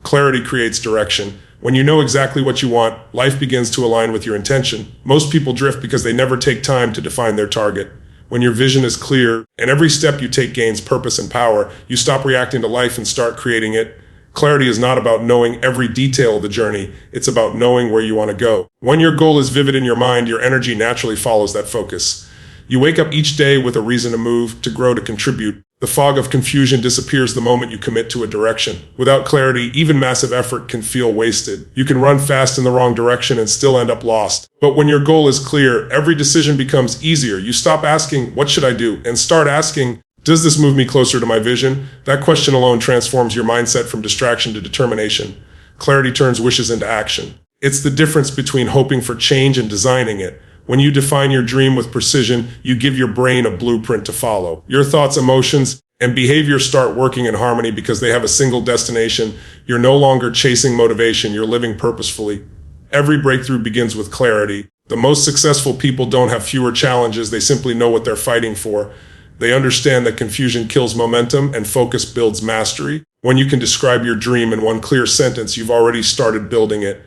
Clarity creates direction. When you know exactly what you want, life begins to align with your intention. Most people drift because they never take time to define their target. When your vision is clear and every step you take gains purpose and power, you stop reacting to life and start creating it. Clarity is not about knowing every detail of the journey. It's about knowing where you want to go. When your goal is vivid in your mind, your energy naturally follows that focus. You wake up each day with a reason to move, to grow, to contribute. The fog of confusion disappears the moment you commit to a direction. Without clarity, even massive effort can feel wasted. You can run fast in the wrong direction and still end up lost. But when your goal is clear, every decision becomes easier. You stop asking, "What should I do?" and start asking, "Does this move me closer to my vision?" That question alone transforms your mindset from distraction to determination. Clarity turns wishes into action. It's the difference between hoping for change and designing it. When you define your dream with precision, you give your brain a blueprint to follow. Your thoughts, emotions, and behavior start working in harmony because they have a single destination. You're no longer chasing motivation, you're living purposefully. Every breakthrough begins with clarity. The most successful people don't have fewer challenges, they simply know what they're fighting for. They understand that confusion kills momentum and focus builds mastery. When you can describe your dream in one clear sentence, you've already started building it.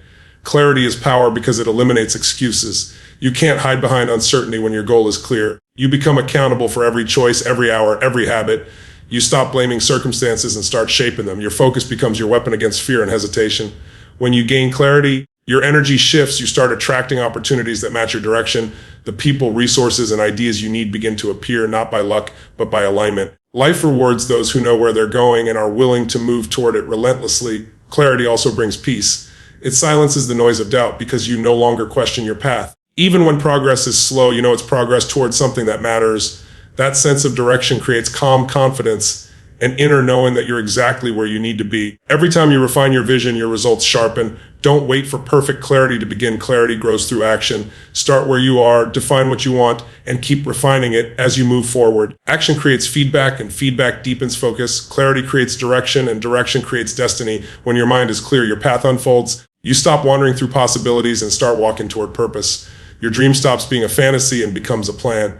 Clarity is power because it eliminates excuses. You can't hide behind uncertainty when your goal is clear. You become accountable for every choice, every hour, every habit. You stop blaming circumstances and start shaping them. Your focus becomes your weapon against fear and hesitation. When you gain clarity, your energy shifts. You start attracting opportunities that match your direction. The people, resources, and ideas you need begin to appear, not by luck, but by alignment. Life rewards those who know where they're going and are willing to move toward it relentlessly. Clarity also brings peace. It silences the noise of doubt because you no longer question your path. Even when progress is slow, you know it's progress towards something that matters. That sense of direction creates calm confidence, an inner knowing that you're exactly where you need to be. Every time you refine your vision, your results sharpen. Don't wait for perfect clarity to begin. Clarity grows through action. Start where you are, define what you want, and keep refining it as you move forward. Action creates feedback, and feedback deepens focus. Clarity creates direction, and direction creates destiny. When your mind is clear, your path unfolds. You stop wandering through possibilities and start walking toward purpose. Your dream stops being a fantasy and becomes a plan.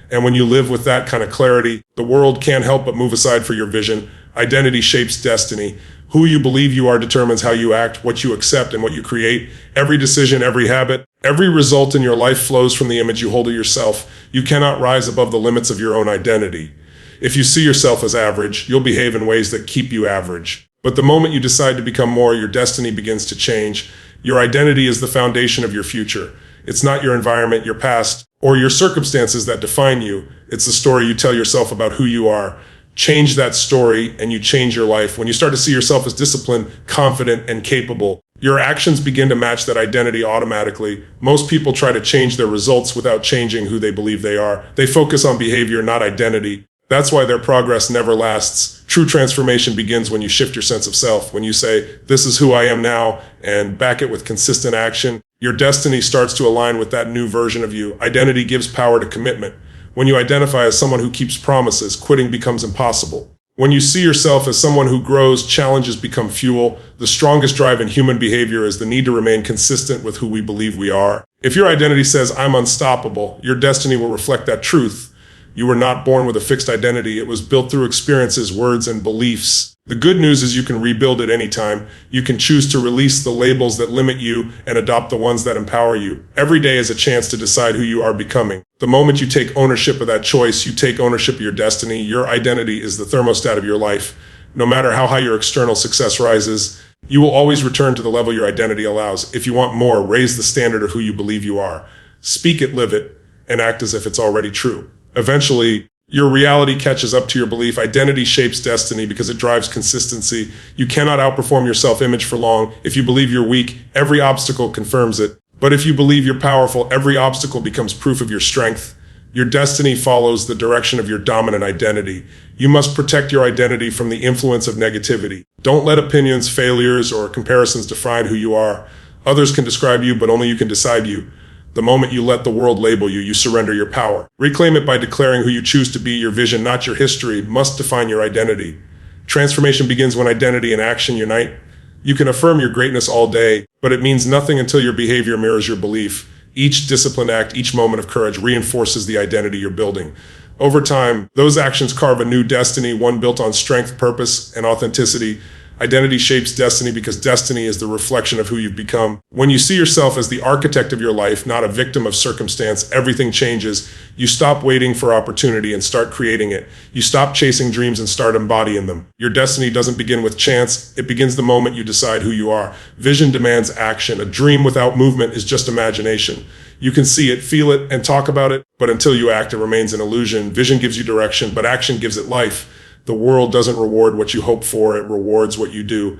And when you live with that kind of clarity, the world can't help but move aside for your vision. Identity shapes destiny. Who you believe you are determines how you act, what you accept, and what you create. Every decision, every habit, every result in your life flows from the image you hold of yourself. You cannot rise above the limits of your own identity. If you see yourself as average, you'll behave in ways that keep you average. But the moment you decide to become more, your destiny begins to change. Your identity is the foundation of your future. It's not your environment, your past, or your circumstances that define you. It's the story you tell yourself about who you are. Change that story and you change your life. When you start to see yourself as disciplined, confident, and capable, your actions begin to match that identity automatically. Most people try to change their results without changing who they believe they are. They focus on behavior, not identity. That's why their progress never lasts. True transformation begins when you shift your sense of self. When you say, "This is who I am now," and back it with consistent action, your destiny starts to align with that new version of you. Identity gives power to commitment. When you identify as someone who keeps promises, quitting becomes impossible. When you see yourself as someone who grows, challenges become fuel. The strongest drive in human behavior is the need to remain consistent with who we believe we are. If your identity says, "I'm unstoppable," your destiny will reflect that truth. You were not born with a fixed identity. It was built through experiences, words, and beliefs. The good news is you can rebuild it anytime. You can choose to release the labels that limit you and adopt the ones that empower you. Every day is a chance to decide who you are becoming. The moment you take ownership of that choice, you take ownership of your destiny. Your identity is the thermostat of your life. No matter how high your external success rises, you will always return to the level your identity allows. If you want more, raise the standard of who you believe you are. Speak it, live it, and act as if it's already true. Eventually, your reality catches up to your belief. Identity shapes destiny because it drives consistency. You cannot outperform your self-image for long. If you believe you're weak, every obstacle confirms it. But if you believe you're powerful, every obstacle becomes proof of your strength. Your destiny follows the direction of your dominant identity. You must protect your identity from the influence of negativity. Don't let opinions, failures, or comparisons define who you are. Others can describe you, but only you can decide you. The moment you let the world label you, you surrender your power. Reclaim it by declaring who you choose to be. Your vision, not your history, must define your identity. Transformation begins when identity and action unite. You can affirm your greatness all day, but it means nothing until your behavior mirrors your belief. Each disciplined act, each moment of courage reinforces the identity you're building. Over time, those actions carve a new destiny, one built on strength, purpose, and authenticity. Identity shapes destiny because destiny is the reflection of who you've become. When you see yourself as the architect of your life, not a victim of circumstance, everything changes. You stop waiting for opportunity and start creating it. You stop chasing dreams and start embodying them. Your destiny doesn't begin with chance. It begins the moment you decide who you are. Vision demands action. A dream without movement is just imagination. You can see it, feel it, and talk about it, but until you act, it remains an illusion. Vision gives you direction, but action gives it life. The world doesn't reward what you hope for, it rewards what you do.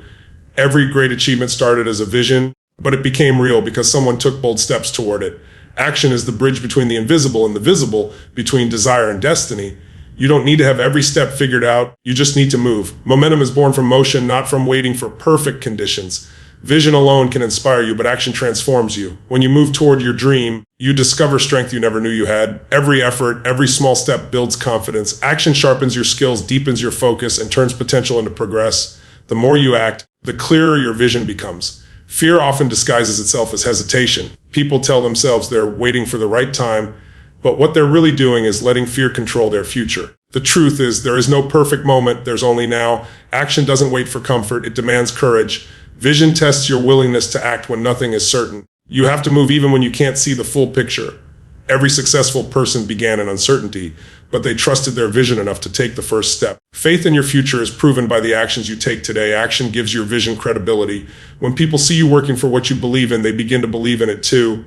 Every great achievement started as a vision, but it became real because someone took bold steps toward it. Action is the bridge between the invisible and the visible, between desire and destiny. You don't need to have every step figured out, you just need to move. Momentum is born from motion, not from waiting for perfect conditions. Vision alone can inspire you, but action transforms you. When you move toward your dream, you discover strength you never knew you had. Every effort, every small step builds confidence. Action sharpens your skills, deepens your focus, and turns potential into progress. The more you act, the clearer your vision becomes. Fear often disguises itself as hesitation. People tell themselves they're waiting for the right time, but what they're really doing is letting fear control their future. The truth is, there is no perfect moment, there's only now. Action doesn't wait for comfort, it demands courage. Vision tests your willingness to act when nothing is certain. You have to move even when you can't see the full picture. Every successful person began in uncertainty, but they trusted their vision enough to take the first step. Faith in your future is proven by the actions you take today. Action gives your vision credibility. When people see you working for what you believe in, they begin to believe in it too.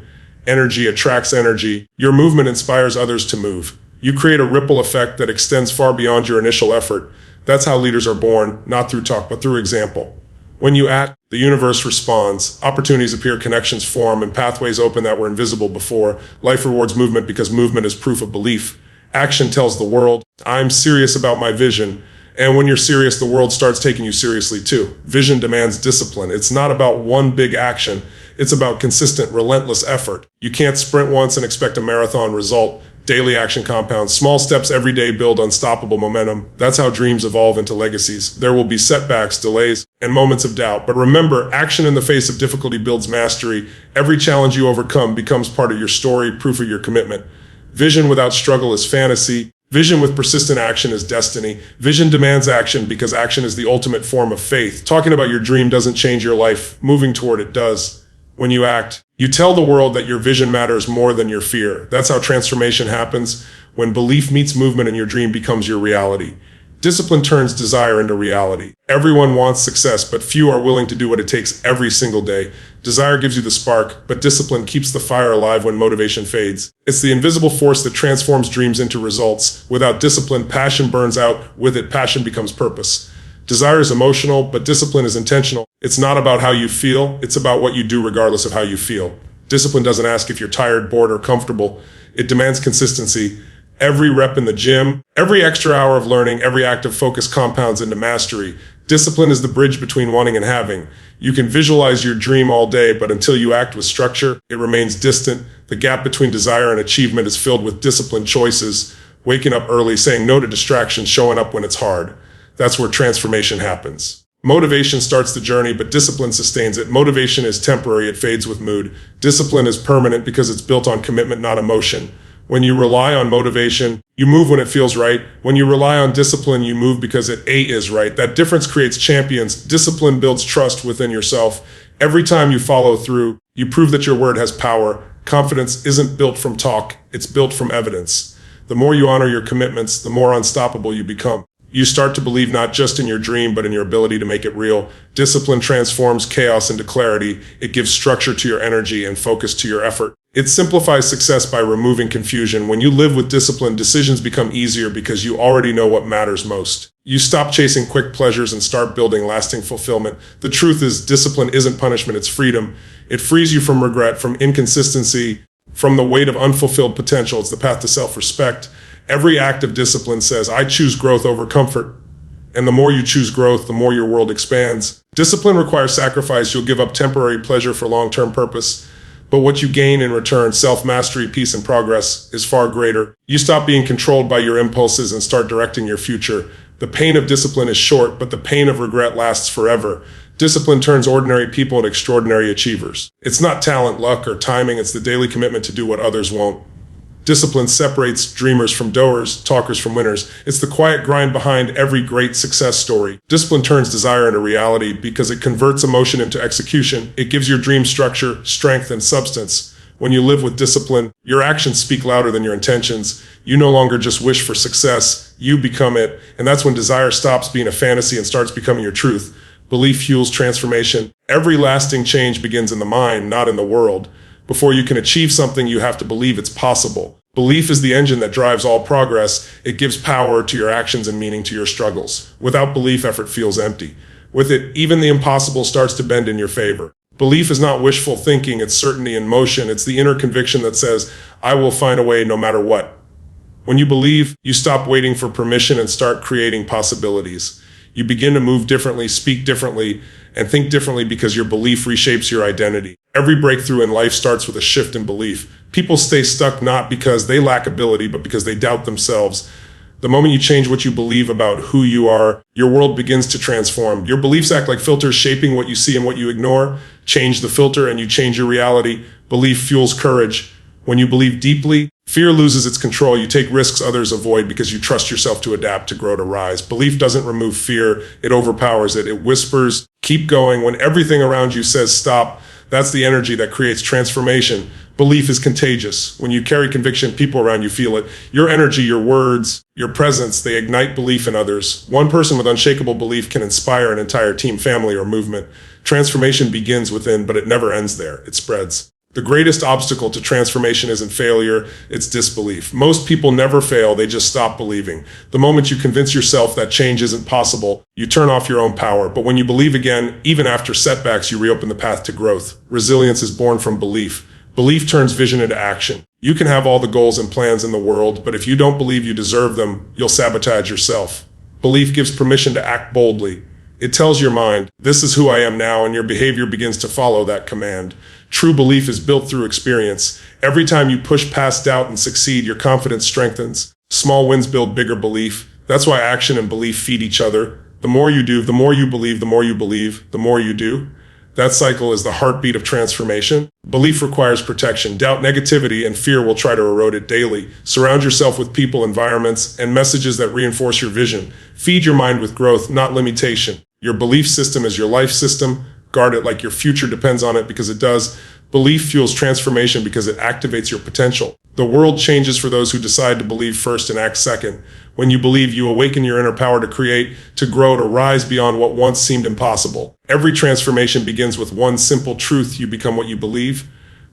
Energy attracts energy. Your movement inspires others to move. You create a ripple effect that extends far beyond your initial effort. That's how leaders are born, not through talk, but through example. When you act, the universe responds, opportunities appear, connections form, and pathways open that were invisible before. Life rewards movement because movement is proof of belief. Action tells the world, I'm serious about my vision. And when you're serious, the world starts taking you seriously too. Vision demands discipline. It's not about one big action. It's about consistent, relentless effort. You can't sprint once and expect a marathon result. Daily action compounds. Small steps every day build unstoppable momentum. That's how dreams evolve into legacies. There will be setbacks, delays, and moments of doubt. But remember, action in the face of difficulty builds mastery. Every challenge you overcome becomes part of your story, proof of your commitment. Vision without struggle is fantasy. Vision with persistent action is destiny. Vision demands action because action is the ultimate form of faith. Talking about your dream doesn't change your life. Moving toward it does. When you act, you tell the world that your vision matters more than your fear. That's how transformation happens. When belief meets movement and your dream becomes your reality. Discipline turns desire into reality. Everyone wants success, but few are willing to do what it takes every single day. Desire gives you the spark, but discipline keeps the fire alive when motivation fades. It's the invisible force that transforms dreams into results. Without discipline, passion burns out. With it, passion becomes purpose. Desire is emotional, but discipline is intentional. It's not about how you feel, it's about what you do regardless of how you feel. Discipline doesn't ask if you're tired, bored, or comfortable. It demands consistency. Every rep in the gym, every extra hour of learning, every act of focus compounds into mastery. Discipline is the bridge between wanting and having. You can visualize your dream all day, but until you act with structure, it remains distant. The gap between desire and achievement is filled with disciplined choices. Waking up early, saying no to distractions, showing up when it's hard. That's where transformation happens. Motivation starts the journey, but discipline sustains it. Motivation is temporary, it fades with mood. Discipline is permanent because it's built on commitment, not emotion. When you rely on motivation, you move when it feels right. When you rely on discipline, you move because it is right. That difference creates champions. Discipline builds trust within yourself. Every time you follow through, you prove that your word has power. Confidence isn't built from talk, it's built from evidence. The more you honor your commitments, the more unstoppable you become. You start to believe not just in your dream, but in your ability to make it real. Discipline transforms chaos into clarity. It gives structure to your energy and focus to your effort. It simplifies success by removing confusion. When you live with discipline, decisions become easier because you already know what matters most. You stop chasing quick pleasures and start building lasting fulfillment. The truth is, discipline isn't punishment, it's freedom. It frees you from regret, from inconsistency, from the weight of unfulfilled potential. It's the path to self-respect. Every act of discipline says, I choose growth over comfort. And the more you choose growth, the more your world expands. Discipline requires sacrifice. You'll give up temporary pleasure for long-term purpose. But what you gain in return, self-mastery, peace, and progress, is far greater. You stop being controlled by your impulses and start directing your future. The pain of discipline is short, but the pain of regret lasts forever. Discipline turns ordinary people into extraordinary achievers. It's not talent, luck, or timing. It's the daily commitment to do what others won't. Discipline separates dreamers from doers, talkers from winners. It's the quiet grind behind every great success story. Discipline turns desire into reality because it converts emotion into execution. It gives your dream structure, strength, and substance. When you live with discipline, your actions speak louder than your intentions. You no longer just wish for success, you become it. And that's when desire stops being a fantasy and starts becoming your truth. Belief fuels transformation. Every lasting change begins in the mind, not in the world. Before you can achieve something, you have to believe it's possible. Belief is the engine that drives all progress. It gives power to your actions and meaning to your struggles. Without belief, effort feels empty. With it, even the impossible starts to bend in your favor. Belief is not wishful thinking, it's certainty in motion. It's the inner conviction that says, I will find a way no matter what. When you believe, you stop waiting for permission and start creating possibilities. You begin to move differently, speak differently, and think differently because your belief reshapes your identity. Every breakthrough in life starts with a shift in belief. People stay stuck not because they lack ability, but because they doubt themselves. The moment you change what you believe about who you are, your world begins to transform. Your beliefs act like filters shaping what you see and what you ignore. Change the filter and you change your reality. Belief fuels courage. When you believe deeply, fear loses its control. You take risks others avoid because you trust yourself to adapt, to grow, to rise. Belief doesn't remove fear. It overpowers it. It whispers, keep going. When everything around you says stop, that's the energy that creates transformation. Belief is contagious. When you carry conviction, people around you feel it. Your energy, your words, your presence, they ignite belief in others. One person with unshakable belief can inspire an entire team, family, or movement. Transformation begins within, but it never ends there. It spreads. The greatest obstacle to transformation isn't failure, it's disbelief. Most people never fail, they just stop believing. The moment you convince yourself that change isn't possible, you turn off your own power. But when you believe again, even after setbacks, you reopen the path to growth. Resilience is born from belief. Belief turns vision into action. You can have all the goals and plans in the world, but if you don't believe you deserve them, you'll sabotage yourself. Belief gives permission to act boldly. It tells your mind, this is who I am now, and your behavior begins to follow that command. True belief is built through experience. Every time you push past doubt and succeed, your confidence strengthens. Small wins build bigger belief. That's why action and belief feed each other. The more you do, the more you believe, the more you believe, the more you do. That cycle is the heartbeat of transformation. Belief requires protection. Doubt, negativity, and fear will try to erode it daily. Surround yourself with people, environments, and messages that reinforce your vision. Feed your mind with growth, not limitation. Your belief system is your life system. Guard it like your future depends on it, because it does. Belief fuels transformation because it activates your potential. The world changes for those who decide to believe first and act second. When you believe, you awaken your inner power to create, to grow, to rise beyond what once seemed impossible. Every transformation begins with one simple truth: you become what you believe.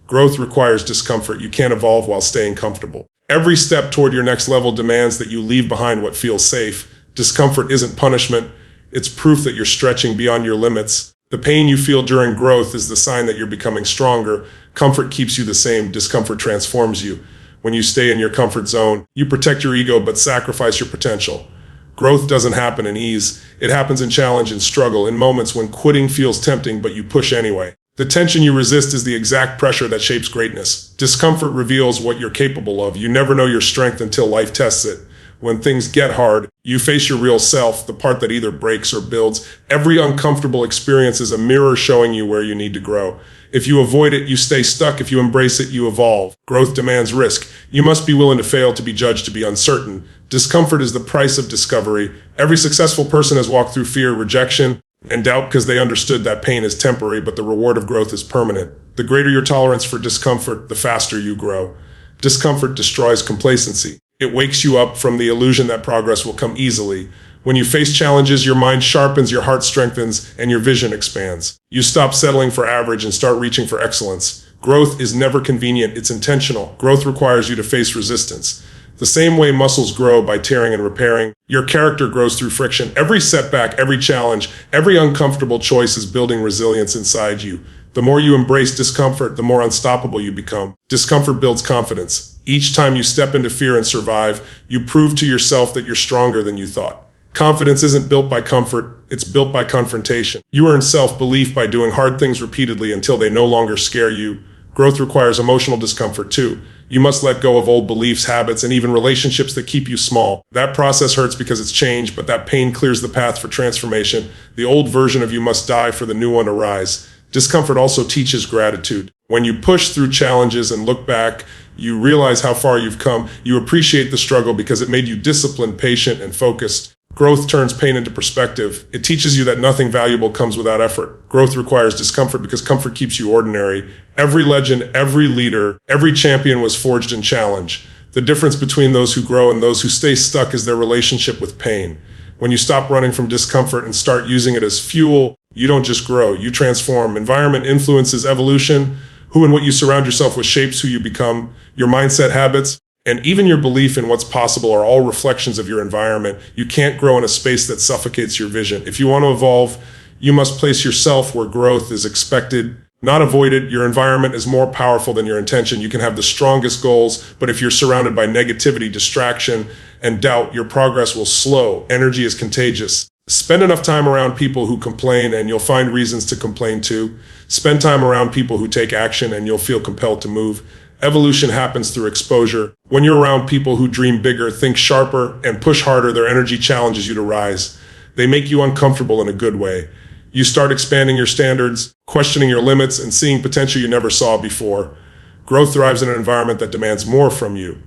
Growth requires discomfort. You can't evolve while staying comfortable. Every step toward your next level demands that you leave behind what feels safe. Discomfort isn't punishment. It's proof that you're stretching beyond your limits. The pain you feel during growth is the sign that you're becoming stronger. Comfort keeps you the same. Discomfort transforms you. When you stay in your comfort zone, you protect your ego but sacrifice your potential. Growth doesn't happen in ease. It happens in challenge and struggle, in moments when quitting feels tempting but you push anyway. The tension you resist is the exact pressure that shapes greatness. Discomfort reveals what you're capable of. You never know your strength until life tests it. When things get hard, you face your real self, the part that either breaks or builds. Every uncomfortable experience is a mirror showing you where you need to grow. If you avoid it, you stay stuck. If you embrace it, you evolve. Growth demands risk. You must be willing to fail, to be judged, to be uncertain. Discomfort is the price of discovery. Every successful person has walked through fear, rejection, and doubt because they understood that pain is temporary, but the reward of growth is permanent. The greater your tolerance for discomfort, the faster you grow. Discomfort destroys complacency. It wakes you up from the illusion that progress will come easily. When you face challenges, your mind sharpens, your heart strengthens, and your vision expands. You stop settling for average and start reaching for excellence. Growth is never convenient, it's intentional. Growth requires you to face resistance. The same way muscles grow, by tearing and repairing, your character grows through friction. Every setback, every challenge, every uncomfortable choice is building resilience inside you. The more you embrace discomfort, the more unstoppable you become. Discomfort builds confidence. Each time you step into fear and survive, you prove to yourself that you're stronger than you thought. Confidence isn't built by comfort, it's built by confrontation. You earn self-belief by doing hard things repeatedly until they no longer scare you. Growth requires emotional discomfort too. You must let go of old beliefs, habits, and even relationships that keep you small. That process hurts because it's change, but that pain clears the path for transformation. The old version of you must die for the new one to rise. Discomfort also teaches gratitude. When you push through challenges and look back, you realize how far you've come. You appreciate the struggle because it made you disciplined, patient, and focused. Growth turns pain into perspective. It teaches you that nothing valuable comes without effort. Growth requires discomfort because comfort keeps you ordinary. Every legend, every leader, every champion was forged in challenge. The difference between those who grow and those who stay stuck is their relationship with pain. When you stop running from discomfort and start using it as fuel, you don't just grow, you transform. Environment influences evolution. Who and what you surround yourself with shapes who you become. Your mindset, habits, and even your belief in what's possible are all reflections of your environment. You can't grow in a space that suffocates your vision. If you want to evolve, you must place yourself where growth is expected, not avoided. Your environment is more powerful than your intention. You can have the strongest goals, but if you're surrounded by negativity, distraction, and doubt, your progress will slow. Energy is contagious. Spend enough time around people who complain and you'll find reasons to complain too. Spend time around people who take action and you'll feel compelled to move. Evolution happens through exposure. When you're around people who dream bigger, think sharper, and push harder, their energy challenges you to rise. They make you uncomfortable in a good way. You start expanding your standards, questioning your limits, and seeing potential you never saw before. Growth thrives in an environment that demands more from you.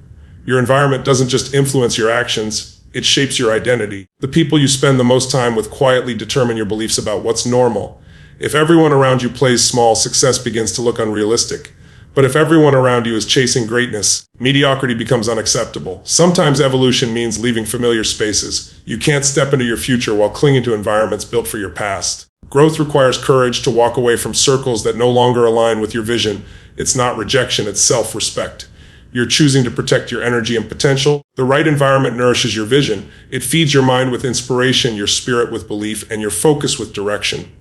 Your environment doesn't just influence your actions, it shapes your identity. The people you spend the most time with quietly determine your beliefs about what's normal. If everyone around you plays small, success begins to look unrealistic. But if everyone around you is chasing greatness, mediocrity becomes unacceptable. Sometimes evolution means leaving familiar spaces. You can't step into your future while clinging to environments built for your past. Growth requires courage to walk away from circles that no longer align with your vision. It's not rejection, it's self-respect. You're choosing to protect your energy and potential. The right environment nourishes your vision. It feeds your mind with inspiration, your spirit with belief, and your focus with direction.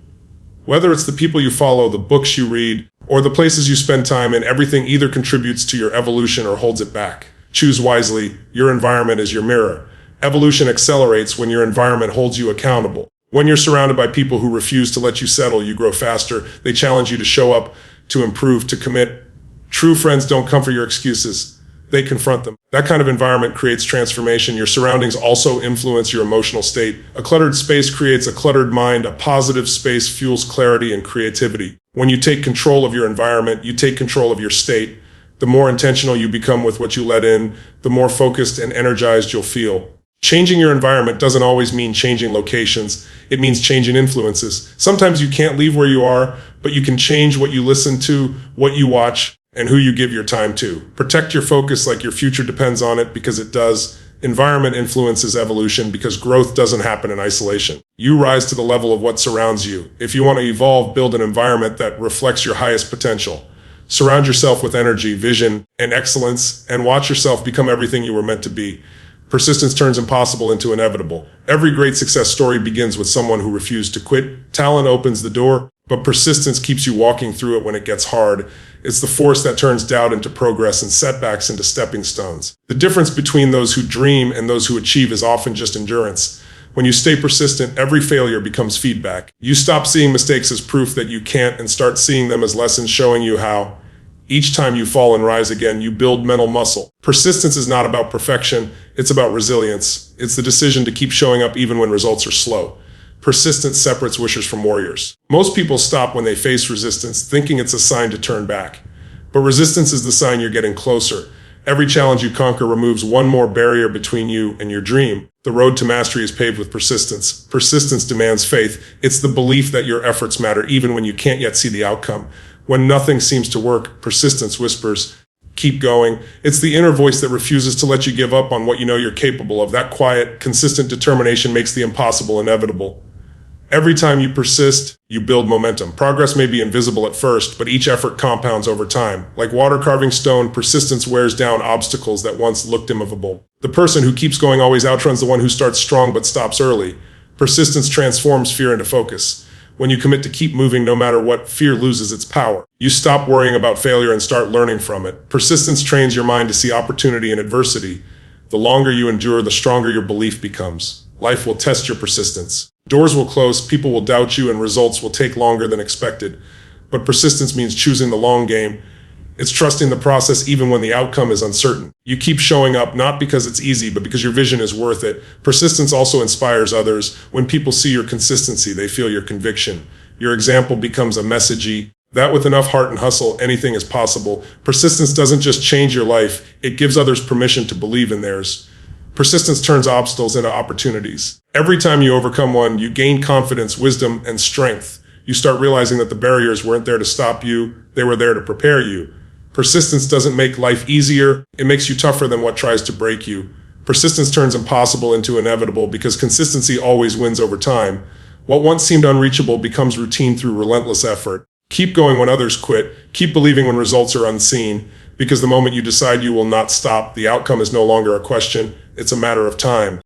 Whether it's the people you follow, the books you read, or the places you spend time in, everything either contributes to your evolution or holds it back. Choose wisely. Your environment is your mirror. Evolution accelerates when your environment holds you accountable. When you're surrounded by people who refuse to let you settle, you grow faster. They challenge you to show up, to improve, to commit. True friends don't comfort your excuses. They confront them. That kind of environment creates transformation. Your surroundings also influence your emotional state. A cluttered space creates a cluttered mind. A positive space fuels clarity and creativity. When you take control of your environment, you take control of your state. The more intentional you become with what you let in, the more focused and energized you'll feel. Changing your environment doesn't always mean changing locations. It means changing influences. Sometimes you can't leave where you are, but you can change what you listen to, what you watch, and who you give your time to. Protect your focus like your future depends on it, because it does. Environment influences evolution because growth doesn't happen in isolation. You rise to the level of what surrounds you. If you want to evolve, build an environment that reflects your highest potential. Surround yourself with energy, vision, and excellence, and watch yourself become everything you were meant to be. Persistence turns impossible into inevitable. Every great success story begins with someone who refused to quit. Talent opens the door, but persistence keeps you walking through it when it gets hard. It's the force that turns doubt into progress and setbacks into stepping stones. The difference between those who dream and those who achieve is often just endurance. When you stay persistent, every failure becomes feedback. You stop seeing mistakes as proof that you can't and start seeing them as lessons showing you how. Each time you fall and rise again, you build mental muscle. Persistence is not about perfection, it's about resilience. It's the decision to keep showing up even when results are slow. Persistence separates wishers from warriors. Most people stop when they face resistance, thinking it's a sign to turn back. But resistance is the sign you're getting closer. Every challenge you conquer removes one more barrier between you and your dream. The road to mastery is paved with persistence. Persistence demands faith. It's the belief that your efforts matter even when you can't yet see the outcome. When nothing seems to work, persistence whispers, keep going. It's the inner voice that refuses to let you give up on what you know you're capable of. That quiet, consistent determination makes the impossible inevitable. Every time you persist, you build momentum. Progress may be invisible at first, but each effort compounds over time. Like water carving stone, persistence wears down obstacles that once looked immovable. The person who keeps going always outruns the one who starts strong but stops early. Persistence transforms fear into focus. When you commit to keep moving no matter what, fear loses its power. You stop worrying about failure and start learning from it. Persistence trains your mind to see opportunity in adversity. The longer you endure, the stronger your belief becomes. Life will test your persistence. Doors will close, people will doubt you, and results will take longer than expected. But persistence means choosing the long game. It's trusting the process even when the outcome is uncertain. You keep showing up not because it's easy, but because your vision is worth it. Persistence also inspires others. When people see your consistency, they feel your conviction. Your example becomes a message That with enough heart and hustle, anything is possible. Persistence doesn't just change your life, it gives others permission to believe in theirs. Persistence turns obstacles into opportunities. Every time you overcome one, you gain confidence, wisdom, and strength. You start realizing that the barriers weren't there to stop you, they were there to prepare you. Persistence doesn't make life easier, it makes you tougher than what tries to break you. Persistence turns impossible into inevitable because consistency always wins over time. What once seemed unreachable becomes routine through relentless effort. Keep going when others quit. Keep believing when results are unseen. Because the moment you decide you will not stop, the outcome is no longer a question, it's a matter of time.